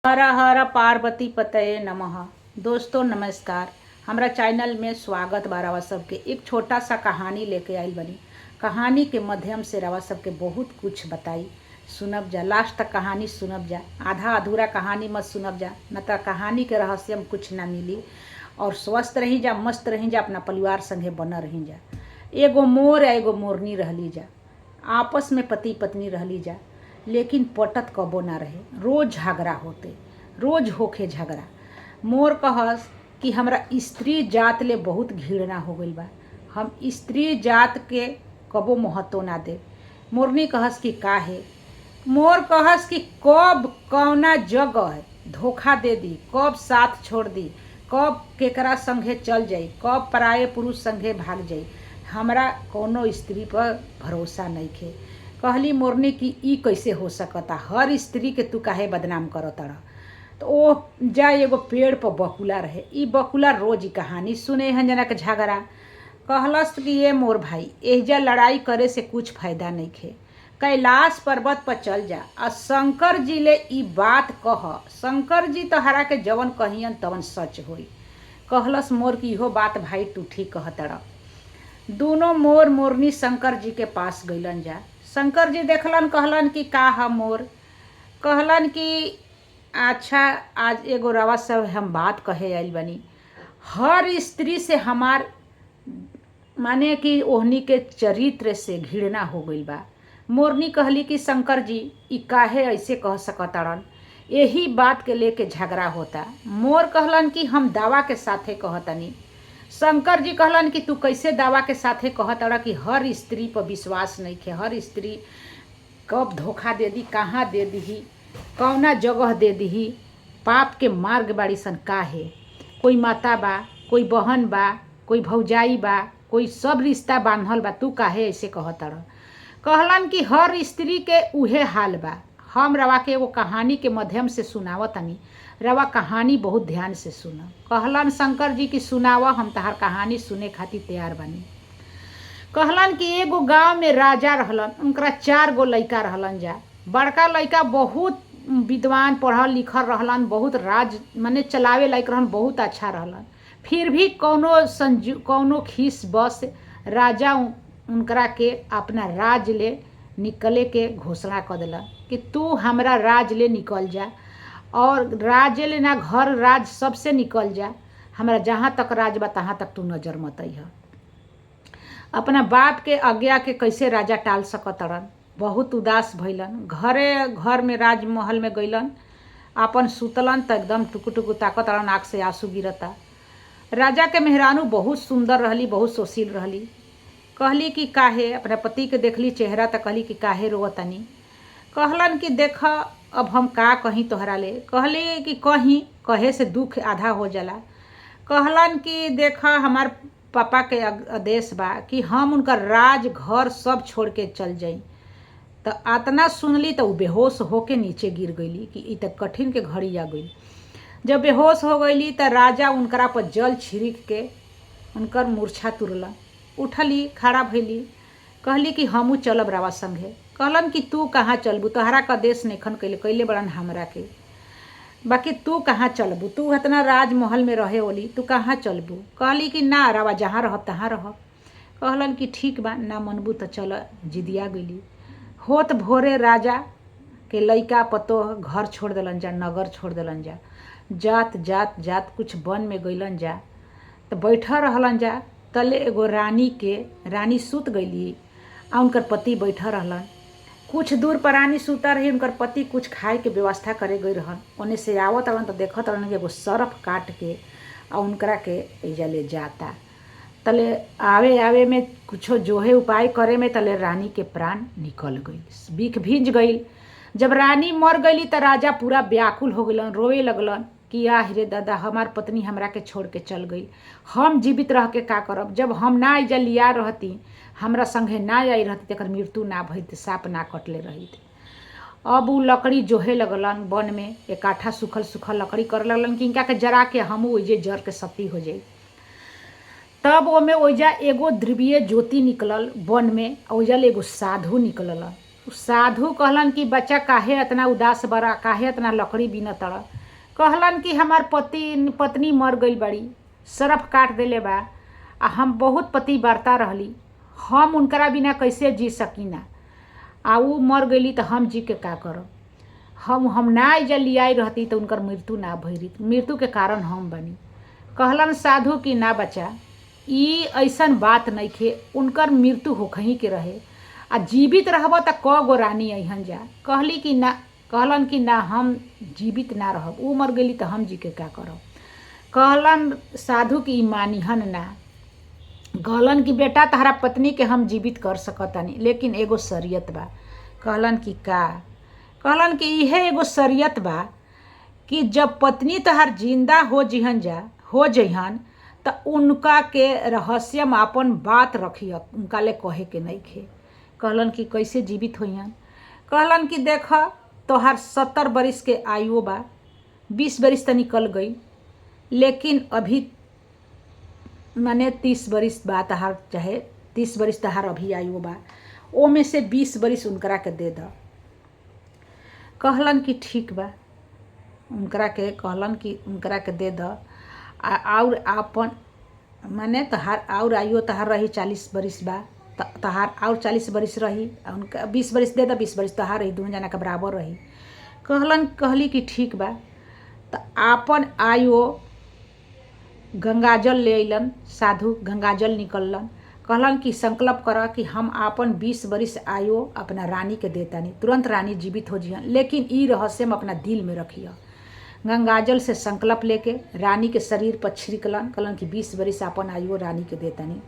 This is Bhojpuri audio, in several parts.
हर हर पार्वती पतये नमः। दोस्तों नमस्कार, हमरा चैनल में स्वागत बा। रवा सबके एक छोटा सा कहानी लेके आइल बनी। कहानी के माध्यम से रवा सबके बहुत कुछ बताई, सुनब जा। लास्ट तक कहानी सुनब जा, आधा अधूरा कहानी मत सुनब जा, न तो कहानी के रहस्य में कुछ ना मिली। और स्वस्थ रही जा, मस्त रही जा, अपना परिवार संगे बना रही जा। एगो मोर या एगो मोरनी रहली जा, आपस में पति पत्नी रहली जा, लेकिन पटत कबो ना रहे। रोज झगड़ा होते, रोज होखे झगड़ा। मोर कहस कि हमरा स्त्री जात ले बहुत घृणा हो गई बा, हम स्त्री जात के कबो महत्व ना दे। मोरनी कहस कि काहे? मोर कहस कि कब कौना जगह धोखा दे दी, कब साथ छोड़ दी, कब केकरा संगे चल जाई, कब पराये पुरुष संगे भाग जाई, हमरा कोनो स्त्री पर भरोसा नहीं खे। कहली मोरनी कि ई कैसे हो सकता, हर स्त्री के तू काहे बदनाम करता। तो ओ जा एगो पेड़ पर बकुला रहे, ई बकुला रोज ई कहानी सुने हन जना के झगड़ा। कहलस कि ये मोर भाई, एजा लड़ाई करे से कुछ फायदा नहीं खे, कैलाश पर्वत पर चल जा आ शंकर जी ले ई बात कह। शंकर जी तोहरा के जवन कहियन तवन सच होई। कहलस मोर की इहो बात भाई तू ठीक कहतड़। दोनों मोर मोरनी शंकर जी के पास गइलन जा। शंकर जी देखलन, कहलन कि का है मोर? कहलन कि अच्छा, आज एगो रवा सब हम बात कहे आइल बनी। हर स्त्री से हमार माने कि ओहनी के चरित्र से घृणा हो गई बा। मोरनी कहली कि शंकर जी ई काहे ऐसे कह सकताड़न, यही बात के लेके झगड़ा होता। मोर कहलन कि हम दावा के साथे कहतनी। शंकर जी कहलन कि तू कैसे दावा के साथे कहतड़ा कि हर स्त्री पर विश्वास नहीं खे, हर स्त्री कब धोखा दे दी, कहाँ दे दी, कौना जगह दे दी, पाप के मार्ग बाड़ी सन काहे? कोई माता बा, कोई बहन बा, कोई भौजाई बा, कोई सब रिश्ता बांधल बा, तू काहे ऐसे कहतड़? कहलन कि हर स्त्री के उहे हाल बा। हम रवा के एगो कहानी के माध्यम से सुनावतनी, रवा कहानी बहुत ध्यान से सुन। कहलन शंकर जी की सुनावा, हम तहार कहानी सुने खातिर तैयार बनी। कहलन कि एगो गांव में राजा रहलन, उनकरा 4 गो लइका रहलन जा। बड़का लइका बहुत विद्वान पढ़ल लिखल रहलन, बहुत राज माने चलावे लायक रहलन, बहुत अच्छा रहलन। फिर भी कौनो खीस बस राजा उनकरा के अपना राज ले निकले के घोषणा कर दिला कि तू हमरा राज ले निकल जा, और राज ले ना घर राज सबसे निकल जा, हमरा जहाँ तक राज बा तहाँ तक तू नजर मत अइह। अपना बाप के आज्ञा के कैसे राजा टाल सकतरन? बहुत उदास भइलन। घर में राजमहल में गइलन, अपन सुतलन त एकदम टुकु टुकु ताकतरन, आँख से आंसू गिरता। राजा के मेहरानू बहुत सुंदर रहली, बहुत सुशील रहली। कहली कि काहे? अपने पति के देखली चेहरा त कहली कि काहे रोवतनी? कहलन कि देख अब हम का कहीं तोहरा ले। कहली कि कहीं, कहे से दुख आधा हो जाला। कहलन कि देख हमार पापा के आदेश बा कि हम उनका राज घर सब छोड़ के चल जाई। तो आतना सुनली तो बेहोश होके नीचे गिर गईली कि ई तक कठिन के घड़ी आ गई। जब बेहोश हो गईली तो राजा उनकरा पर जल छिड़क के उनकर मूर्छा तुरला। उठली, खड़ा भइली। कहली कि हमू चलब रावा संगे। कहलन कि तू कहाँ चलबू? तोहरा का देश नइखन कैले बड़न हमरा के, बाकी तू कहाँ चलबू? तू इतना राजमहल में रहे ओली, तू कहाँ चलबू? कहली कि ना रावा, जहाँ रहब तहाँ रहब। कहलन कि ठीक बा, ना मनबू तो चल। जिदिया गईली। होत भोरे राजा के लइका पतोह घर छोड़ दिलन जा, नगर छोड़ दिलन जा। जात जात जात कुछ वन में गइलन जा, तो बैठा रहलन जा। तले एगो रानी सुत गईली आ उनकर पति बैठा रहलन। कुछ दूर पर रानी सुता रही, उनकर पति कुछ खाए के व्यवस्था करे गई रहन। ओने से आवत रहन तो देखत रहन कि एगो सरफ काट के आ उनकरा के एजा ले जाता। तले आवे आवे में कुछो जोहे उपाय करे में तले रानी के प्राण निकल गई, बीख भींज गई। जब रानी मर गईली तो राजा पूरा व्याकुल हो गलन, रोए लगलन कि आह रे दादा, हमार पत्नी हमरा के छोड़ के चल गई, हम जीवित रह के का करब? जब हम ना एजा लिया रहती, हमरा संगे ना आई रहती, तकर मृत्यु ना भइल, साप ना कटले रही। अब उ लकड़ी जोहे लगलन वन में, एक आठा सूखल सूखल लकड़ी कर लगलन कि इनका के जरा के हम ओइजे जर के सती हो जाई। तब ओमे ओइजा एगो द्रव्य ज्योति निकलल वन में, ओइजा एगो साधु निकलल। साधु कहलन कि बच्चा काहे इतना उदास बड़ा, काहे इतना लकड़ी बिनत? कहलन कि हमार पत्नी मर गई बड़ी, सरफ काट देले बा, आ हम बहुत पति वार्ता रहली, हम उनकरा बिना कैसे जी सकीना, आ ऊ मर गईली तो हम जी के का करब। हम ना एजा लियाई रहती तो उनकर मृत्यु ना भइली, मृत्यु के कारण हम बनी। कहलन साधु कि ना बच्चा, ई ऐसन बात नइखे, उनकर मृत्यु होखही के रहे, आ जीवित रहब त क गो रानी अइहन जा। कहलन कि ना हम जीवित ना रहब, ऊ मर गईली तो हम जी के का करब। कहलन साधु कि मानिहन ना। कहलन कि बेटा तहरा पत्नी के हम जीवित कर सकतानी, लेकिन एगो शरीयत बा। कहलन कि का? कहलन कि इहे एगो शरीयत बा कि जब पत्नी तहार जिंदा हो जइहन त उनका के रहस्यम आपन बात रखिय, उनका ले कहे के नइखे। कहलन कि कैसे जीवित होइहन? कहलन कि देख तोहार 70 बरिस के आयु बा, 20 बरिस त निकल गई, लेकिन अभी माने 30 बरिस बा तहार, चाहे 30 बरिस तहार अभी आयु बा, ओमे से 20 बरिस उनकरा के दे द। कहलन कि ठीक बा, कहलन कि उनकरा के दे द। और आपन माने तहार और आयु तहार रही 40 बरिस बा, तहार और 40 बरिस रही, उनका 20 बरिस दे द, 20 बरिस तहार रही, दोनों जना के बराबर रही। कहली कि ठीक बा। तो आपन आयु गंगाजल ले अइलन, साधु गंगाजल निकललन। कहलन कि संकल्प कर कि हम आपन 20 बरिस आयु अपना रानी के देतानी, तुरंत रानी जीवित हो जिहन, लेकिन ई रहस्य में अपना दिल में रखिय। गंगाजल से संकल्प लेके रानी के शरीर पर छिड़कलन। कहलन कि 20 बरिस आपन आयु रानी के देतानी।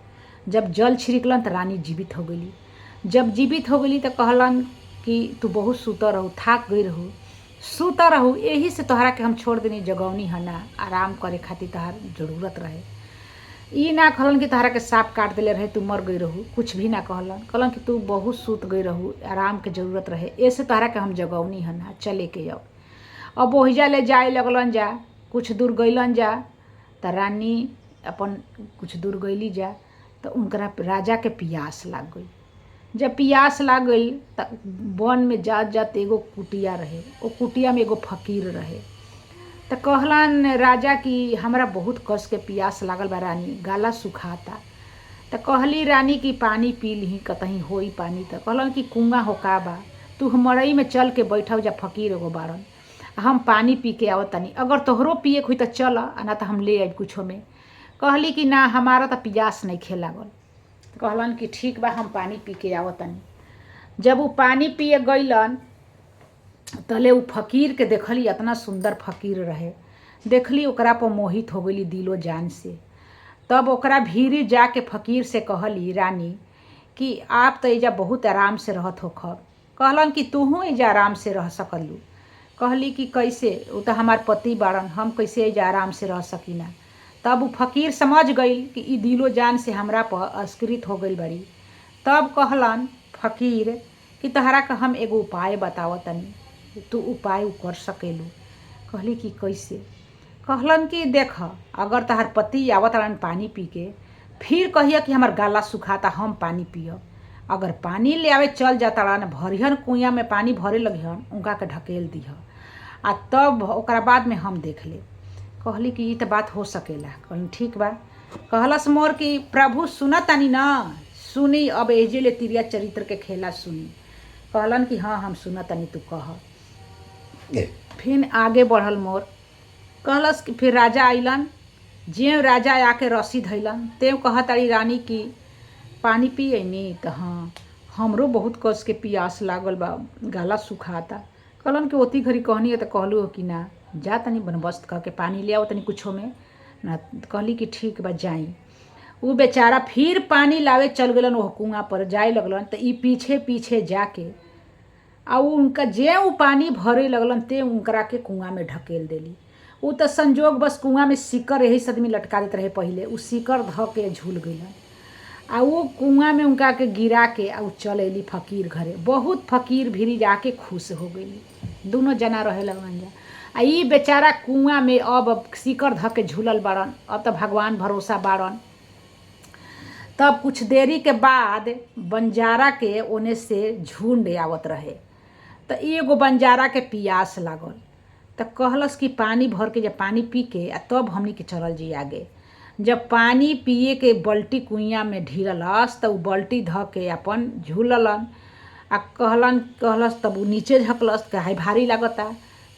जब जल छिड़कलन तो रानी जीवित हो गई। जब जीवित हो गई तो कहलन कि तू बहुत सुतर रहू, थाक गई रहू, सुतर रहू, यही से तोहरा के हम छोड़ देनी, जगौनी है ना, आराम करे खातिर तोहार जरूरत रहे। ई ना कहलन कि तोहरा के सांप काट देले रहे, तू मर गई रहू, कुछ भी ना कहलन। कहलन कि तू बहुत सुत गई रहू, आराम के जरूरत रहे, ऐसे तोहरा के हम जगौनी है ना, चले के जाओ। अब ओहिजा ले जाए लगलन जा, कुछ दूर गइलन जा, तो रानी अपन कुछ दूर गईली जा, तो उनकरा राजा के पियास लाग गई। जब पियास लाग गई तो वन में जात एगो कुटिया रहे, वो कुटिया में एगो फकीर रहे। तो कहलन राजा कि हमरा बहुत कस के पियास लागल बा रानी, गाला सुखाता। तो कहली रानी कि पानी पी ली, कतहीं होई पानी। तो कहलन कि कुआं हो का बा, तू मड़ई में चल के बैठव जा, फकीर एगो बारन, हम पानी पी के आवत तनी, अगर तोहरो पिए हुई तो चल, ना तो हम ले आइब कुछो में। कहली कि ना हमारा तो पियास नहीं खे लागल। तो कहलन कि ठीक बा, हम पानी पी के आवत तनी। जब वो पानी पिए गइलन तले उ फकीर के देखली, इतना सुंदर फकीर रहे, देखली ओकरा पर मोहित हो गई दिलो जान से। तब ओकरा भीरी जाके फकीर से कहली रानी कि आप तो एजा बहुत आराम से रहत होखब। कहलन कि तूहू एजा आराम से रह सकलू। कहली कि कैसे, वो तो हमार पति बाड़न, हम कैसे एजा आराम से रह सकीना। तब वो फकीर समझ गई कि ई दिलो जान से हमरा पर अस्कृत हो गई बड़ी। तब कहलन फकीर कि तहरा का हम एगो उपाय बतावतनी, तू उपाय कर सकेलू। कहली कि कैसे? कहलन कि देख, अगर तहार पति आवत रहन पानी पी के, फिर कहिया कि हमार गाला सुखाता, हम पानी पियब। अगर पानी ले आवे चल जाता रहन, भरिहन कुइया में पानी भरे लगिहन, उनका के ढकेल दीह, आ तब ओकरा बाद में हम देख ले। कहली कि ये तो बात हो सकेला। कहली ठीक बा। कहलस मोर कि प्रभु सुनतानी ना, सुनी, अब एजे ले तिरिया चरित्र के खेला सुनी। कहलन कि हाँ हम सुनतानी, तू कह। फिर आगे बढ़ल मोर। कहलस कि फिर राजा अइलन, जे राजा आके रस्सी धैलन, तेव कहताड़ी रानी की पानी पियनी। तो हाँ हमरो बहुत कस के पियास लागल बा, गाला सुखाता। कहलन कि ओती घड़ी कहनी है तो कहलू हो कि ना, जा तनी बनबस्त कह के पानी ले आओ तनी कुछो में ना। कहली कि ठीक बा जाई। वो बेचारा फिर पानी लावे चल गलन, वो कुआं पर जाए लगलन। तो ई पीछे पीछे जाके आ उनका जे वो पानी भरे लगलन, ते उनकरा के कुआं में ढकेल देली। वो तो संजोग बस कुआं में सिकर यही सदमी लटका देते रहे पहले, वो सिकर ध के झूल गइलन। आ वो कुआं में उनका के गिरा के आ चल अली फकीर घरे। बहुत फकीर भीरी जाके खुश हो गई, दोनों जना रहे लगन जा। आ ई बेचारा कुआं में अब सिकर ध के झूलल बाड़न, अब तो भगवान भरोसा बाड़न। तब कुछ देरी के बाद बंजारा के ओने से झुंड आवत रहे। तो एगो बंजारा के पियास लागल। तो कहलस कि पानी भर के जब पानी पी के तब हमनी के चलल जी आगे। जब पानी पिए के बल्टी कुइयाँ में ढिरलस तो उ बल्टी ध के अपन झूललन आ कहलस तब उ नीचे झकलस काहे भारी लागता।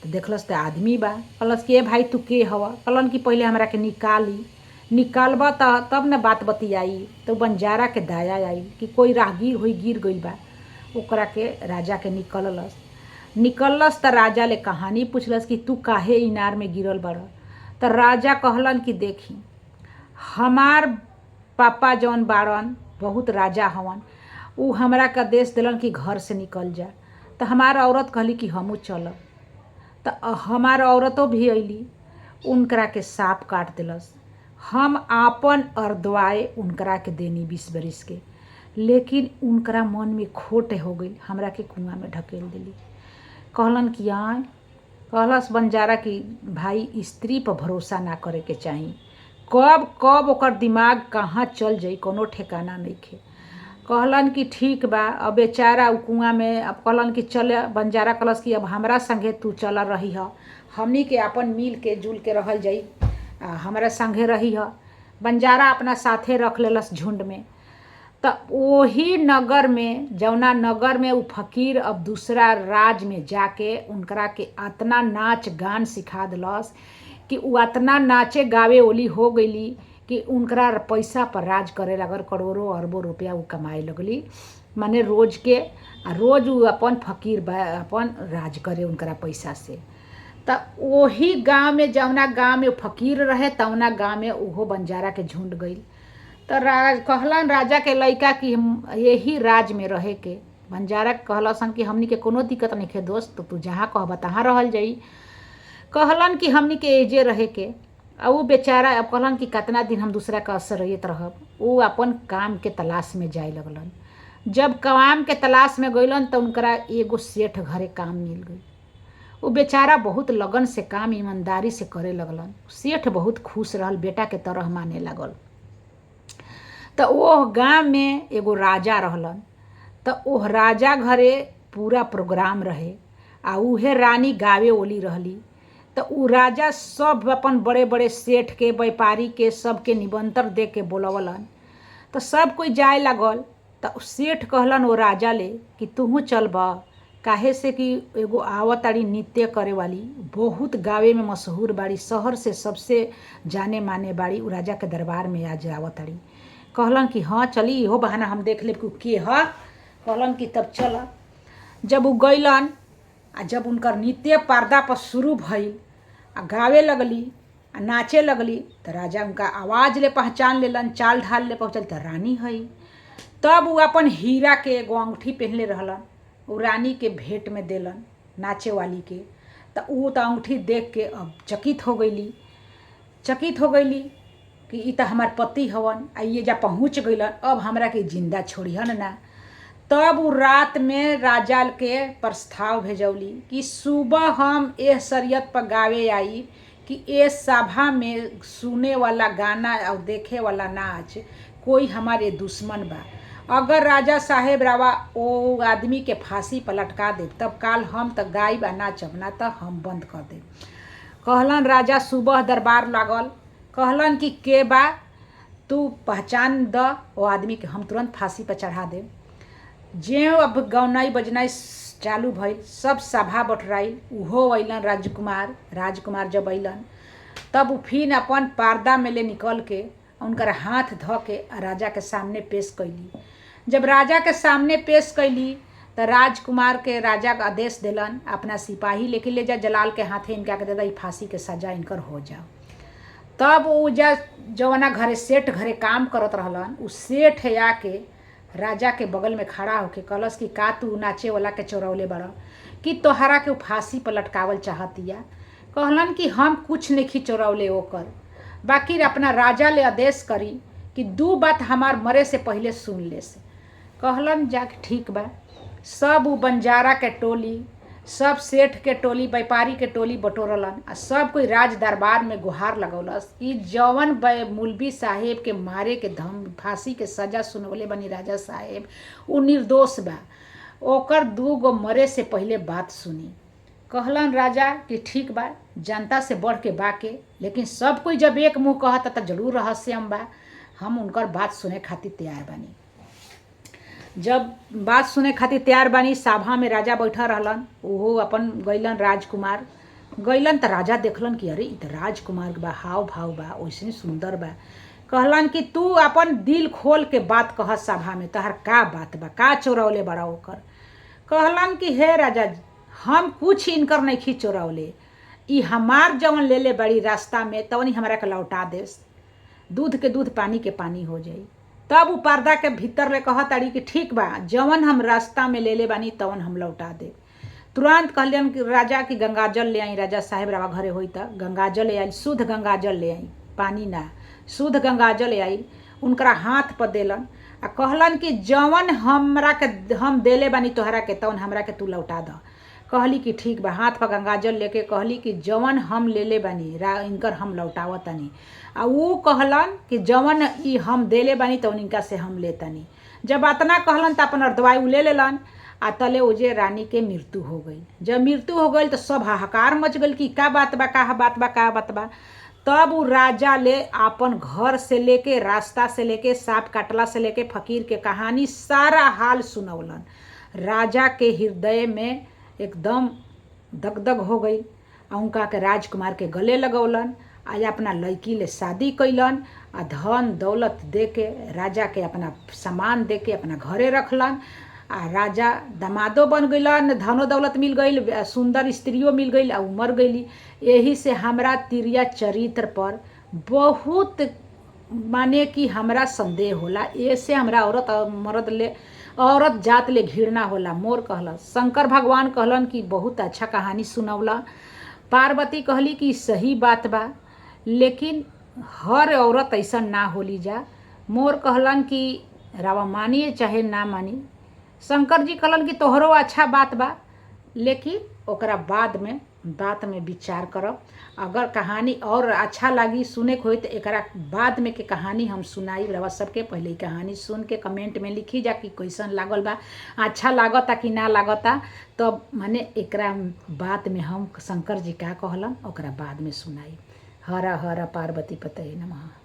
तो देखलस तो आदमी बा। कहलस कि ए भाई तू के हवा। कहलन कि पहले हमरा के निकालबा तब न बात बतियाई। तो बंजारा के दाया आई कि कोई राहगीर होई गिर गइल बा। ओकरा के राजा के निकललस त राजा ले कहानी पूछलस कि तू काहे इनार में गिरल बड़। त राजा कहलन कि देखी हमार पापा जौन बाड़न बहुत राजा हवन, उ हमरा के आदेश दिलन कि घर से निकल जा। तो हमार औरत कहली कि हमू चलब। तो हमार औरतों भी अइली, उनकरा के सांप काट दिलस। हम आपन अर्दवाए उनकरा के देनी 20 बरिस के, लेकिन उनकरा मन में खोट हो गई, हमरा के कुआं में ढकेल दिली। कहलन कि आय। कहलस बंजारा कि भाई स्त्री पर भरोसा ना करे के चाही, कब ओकर दिमाग कहाँ चल जाई कोनो ठिकाना नइखे। कहलन कि ठीक बा। अब बेचारा उ कुआं में अब कहलन कि चले। बंजारा कहलस कि अब हमरा संगे तू चल रही ह, हमनी के अपन मिल के जुल के रहल जाई, हमरा संगे रही ह। बंजारा अपना साथे रख लेलस झुंड में। त ओही नगर में जौना नगर में उ फकीर अब दूसरा राज में जाके उनकरा के अतना नाच गान सिखा दिलस कि उ अतना नाचे गावे ओली हो गईली कि उनकरा पैसा पर राज करे लगल। करोड़ों अरबों रुपया उ कमाए लगली, माने रोज के। रोज उ अपन फकीर अपन राज करे उनकरा पैसा से। त ओही गांव में जौना गांव में फकीर रहे तौना गांव में उहो बंजारा के झुंड गईल। तो कहलन राजा के लइका कि हम यही राज में रहे के। बंजारा कहलसन कि हमनी के कोनो दिक्कत नहीं है दोस्त, तो तू जहाँ कहबा तहाँ रहल जाई। कहलन कि हमनी के एजे रहे के। उ बेचारा अब कहलन कि कितना दिन हम दूसरा का असर रहित रहब। उ अपन काम के तलाश में जाए लगलन। जब काम के तलाश में गइलन तो उनकरा एगो सेठ घरे काम मिल गई। उ बेचारा बहुत लगन से काम ईमानदारी से करे लगलन। सेठ बहुत खुश रहल, बेटा के तरह माने लगल। तो ओह गांव में एगो राजा रहलन। तो ओह राजा घरे पूरा प्रोग्राम रहे आ उहे रानी गावे ओली रहली। तो उ राजा सब अपन बड़े बड़े सेठ के व्यापारी के सबके निमंत्रण दे के बोलवलन। तो सब कोई जाए लागल। तो सेठ कहलन वो राजा ले कि तूहू चलबा, काहे से कि एगो आवताड़ी नृत्य करे वाली, बहुत गावे में मशहूर बाड़ी, शहर से सबसे जाने माने बाड़ी, उ राजा के दरबार में आज आवताड़ी। कहलन कि हाँ चली, इहो बहाना हम देख लेब कि के ह। कहलन कि तब चल। जब उ गइलन आ जब उनकर नृत्य पर्दा पर शुरू भइल आ गावे लगली आ नाचे लगली, तो राजा उनका आवाज़ ले पहचान लेलन, चाल ढाल ले पहुँचल तो रानी हई। तब उ अपन हीरा के एगो अंगूठी पहनले रहलन, उ रानी के भेंट में देलन नाचे वाली के। तो उ तो अंगूठी देख के अब चकित हो गईली कि ई तो हमार पति हवन, आ ये जा पहुँच गइलन, अब हमरा के जिंदा छोड़िहन ना। तब उ रात में राजा के प्रस्ताव भेजौली कि सुबह हम एह शरीयत पर गावे आई कि ए सभा में सुने वाला गाना और देखे वाला नाच कोई हमारे दुश्मन बा। अगर राजा साहेब रावा ओ आदमी के फांसी पर लटका दे तब काल हम तो गायब आ नाचब, ना तो हम बंद कर दे। कहलन राजा सुबह दरबार लागल। कहलन कि के बा, तू पहचान द वो आदमी के, हम तुरंत फांसी पर चढ़ा दे। ज्यों अब गौनाई बजनाई चालू भइल, सब सभा बटराइल, उहो अइलन राजकुमार जब अइलन तब उ फिर अपन पर्दा में ले निकल के उनकर हाथ ध के राजा के सामने पेश कैली। जब राजा के सामने पेश कैली तो राजकुमार के राजा का आदेश दिलन अपना सिपाही लेके ले जा, जलाल के हाथे इनका के दे दा, फांसी के सजा इनकर हो जाओ। तब उ जवना घरे सेठ घरे काम करत रहलन, उ सेठ आके राजा के बगल में खड़ा होके कहलस कि का तू नाचे वाला के चोरौले बड़ा कि तोहरा के फांसी पर लटकावल चाहतिया। कहलन कि हम कुछ नहीं चोरौले ओकर, बाकी अपना राजा ले आदेश करी कि 2 बात हमार मरे से पहले सुन ले से। कहलन जाके ठीक बा। सब उ बंजारा के टोली, सब सेठ के टोली, व्यापारी के टोली बटोरलन आ सब कोई राज दरबार में गुहार लगौलस कि जवन मौलवी साहेब के मारे के धम फांसी के सजा सुनवले बनी राजा साहेब, उ निर्दोष बा, ओकर 2 गो मरे से पहले बात सुनी। कहलन राजा कि ठीक बा, जनता से बढ़ के बाके, लेकिन सब कोई जब एक मुँह कहता तो जरूर रहस्यम बा, हम उनकर बात सुने खातिर तैयार बानी। जब बात सुने खातिर तैयार बानी, सभा में राजा बैठा रहलन, ओहो अपन गइलन राजकुमार गइलन त राजा देखलन कि अरे इ त राजकुमार बा, हाव भाव बा, वैसे सुंदर बा। कहलन कि तू अपन दिल खोल के बात कह सभा में, तहर का बात बा, का चोरौले बड़ा ओकर। कहलन कि हे राजा, हम कुछ इनकर नहीं चोरौले, इ हमार जवन ले ले बड़ी रास्ता में तवन हमरा के लौटा देस, दूध के दूध पानी के पानी हो जाई। तब उ पर्दा के भीतर ले कहताड़ी कि ठीक बा, जवन हम रास्ता में ले ले बानी तवन हम लौटा दे। तुरंत कहलियन कि राजा की गंगाजल ले आई। राजा साहेब रवा घरे होई त गंगाजल ले आई, शुद्ध गंगाजल ले आई, पानी ना, शुद्ध गंगाजल ले आई। उनकरा हाथ पर देलन आ कहलन कि जवन हमरा के हम देले बानी तोहरा के तवन हमरा के तू लौटा द। कहली कि ठीक बा, हाथ पर गंगाजल लेके कहली कि जवन हम ले ले बानी इनकर हम लौटावतनी। आ ऊ कहलन कि जवन ई हम देले बानी तवन इनका से हम लेतनी। जब अतना कहलन त अपन अर्धवाई उ ले लेलन आ तले ओजे रानी के मृत्यु हो गई। जब मृत्यु हो गई तो सब हाहाकार मच गई कि का बात बा, का बात बा, का बात बा। तब उ राजा ले अपन घर से लेके, रास्ता से लेके, सांप काटला से लेके फकीर के कहानी सारा हाल सुनौलन। राजा के हृदय में एकदम दगदग हो गई। उनका के राजकुमार के गले लगौलन आ अपना लड़की ले शादी कैलन आ धन दौलत दे के राजा के अपना सामान दे के अपना घरे रखलन। आ राजा दामादो बन गइलन, धनो दौलत मिल गई, सुंदर स्त्रियों मिल गई आ मर गईली। यही से हमरा तिरिया चरित्र पर बहुत माने कि हमरा संदेह होला। ऐसे हमरा औरत मर्द ले, औरत जात ले घृणा होला। मोर कहलन, शंकर भगवान कहलन कि बहुत अच्छा कहानी सुनौला। पार्वती कहली कि सही बात बा, लेकिन हर औरत ऐसा ना होली जा। मोर कहलन कि रावा मानिए चाहे ना मानी। शंकर जी कहलन कि तोहरो अच्छा बात बा, लेकिन ओकरा बाद में विचार करब। अगर कहानी और अच्छा लगी सुने के होई तो एकरा बाद में के कहानी हम सुनाई रवा सबके। पहले कहानी सुन के कमेंट में लिखी जा कि कैसन लागल बा, अच्छा लागता कि ना लागता। तब माने एकरा बाद में हम शंकर जी का कहलन ओकरा बाद में सुनाई। हर हर पार्वती पतये नमः।